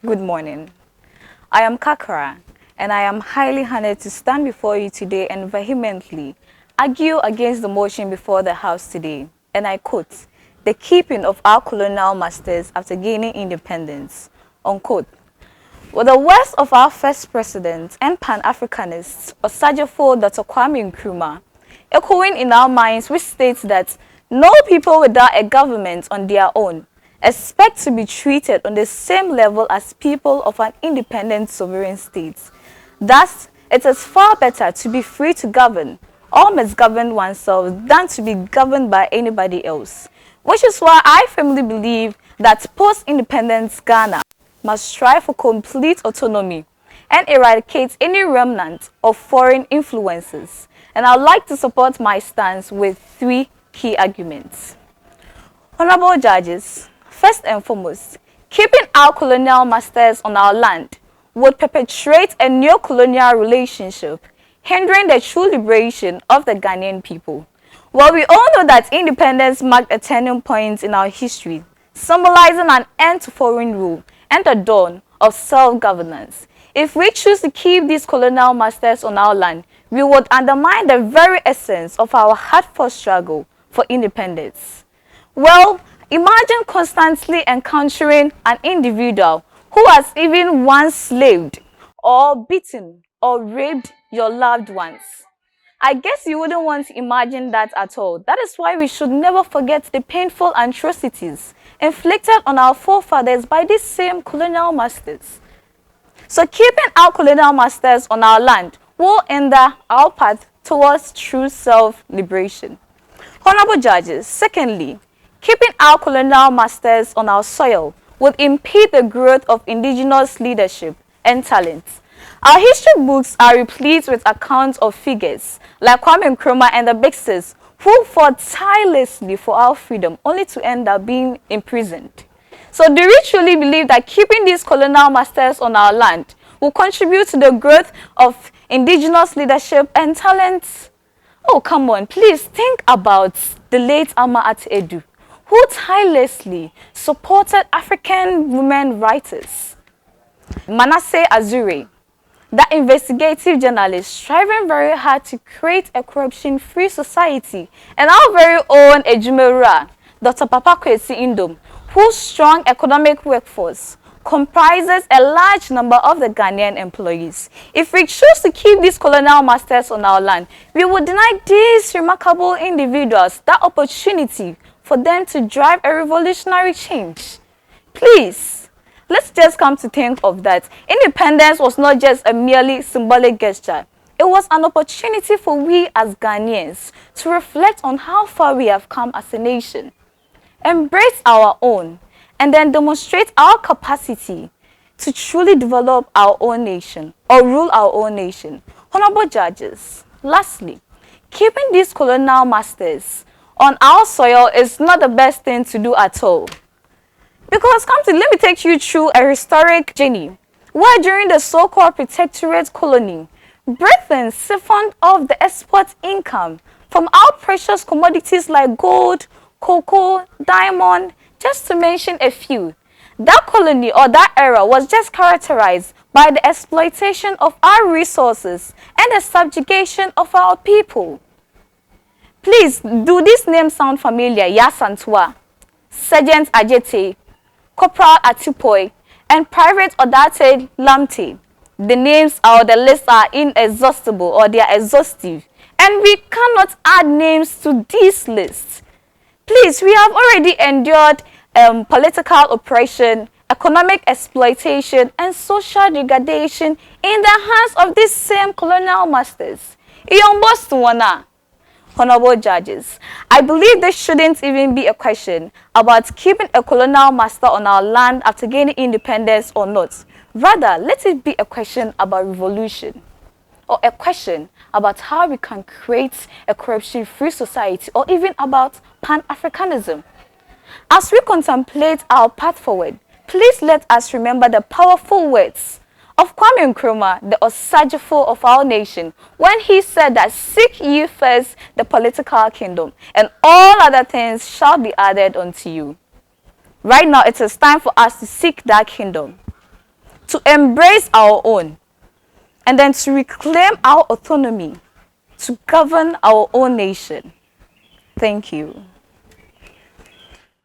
Good morning. I am KAKRA, and I am highly honored to stand before you today and vehemently argue against the motion before the House today. And I quote, "The keeping of our colonial masters after gaining independence," unquote. With the words of our first president and Pan-Africanist, Osajefo Dr. Kwame Nkrumah, echoing in our minds, which states that no people without a government on their own expect to be treated on the same level as people of an independent sovereign state. Thus, it is far better to be free to govern or misgovern oneself than to be governed by anybody else. Which is why I firmly believe that post-independence Ghana must strive for complete autonomy and eradicate any remnant of foreign influences. And I'd like to support my stance with three key arguments. Honorable judges, first and foremost, keeping our colonial masters on our land would perpetuate a neo-colonial relationship, hindering the true liberation of the Ghanaian people. Well, we all know that independence marked a turning point in our history, symbolizing an end to foreign rule and the dawn of self-governance. If we choose to keep these colonial masters on our land, we would undermine the very essence of our hard-fought struggle for independence. Well, imagine constantly encountering an individual who has even once slaved or beaten or raped your loved ones. I guess you wouldn't want to imagine that at all. That is why we should never forget the painful atrocities inflicted on our forefathers by these same colonial masters. So keeping our colonial masters on our land will hinder our path towards true self-liberation. Honorable judges, secondly, keeping our colonial masters on our soil would impede the growth of indigenous leadership and talent. Our history books are replete with accounts of figures like Kwame Nkrumah and the Big Sis who fought tirelessly for our freedom only to end up being imprisoned. So do we truly believe that keeping these colonial masters on our land will contribute to the growth of indigenous leadership and talent? Oh, come on, please think about the late Ama Ate Edu, who tirelessly supported African women writers. Manasseh Azure, that investigative journalist striving very hard to create a corruption-free society, and our very own Ejumera, Dr. Papa Kwesi Indom, whose strong economic workforce comprises a large number of the Ghanaian employees. If we choose to keep these colonial masters on our land, we would deny these remarkable individuals that opportunity for them to drive a revolutionary change. Please, let's just come to think of that. Independence was not just a merely symbolic gesture. It was an opportunity for we as Ghanaians to reflect on how far we have come as a nation, embrace our own, and then demonstrate our capacity to truly develop our own nation or rule our own nation. Honorable judges, lastly, keeping these colonial masters on our soil is not the best thing to do at all. Because let me take you through a historic journey where during the so-called protectorate colony, Britain siphoned off the export income from our precious commodities like gold, cocoa, diamond, just to mention a few. That colony or that era was just characterized by the exploitation of our resources and the subjugation of our people. Please, do these names sound familiar? Yasantua, Sergeant Ajete, Corporal Atipoi, and Private Odate Lamte. The names or the lists are inexhaustible or they are exhaustive, and we cannot add names to these lists. Please, we have already endured political oppression, economic exploitation, and social degradation in the hands of these same colonial masters. Honorable judges, I believe there shouldn't even be a question about keeping a colonial master on our land after gaining independence or not. Rather, let it be a question about revolution, or a question about how we can create a corruption-free society, or even about Pan-Africanism. As we contemplate our path forward, please let us remember the powerful words of Kwame Nkrumah, the Osajefo of our nation, when he said that seek ye first the political kingdom, and all other things shall be added unto you. Right now, it is time for us to seek that kingdom. to embrace our own, and then to reclaim our autonomy to govern our own nation. Thank you.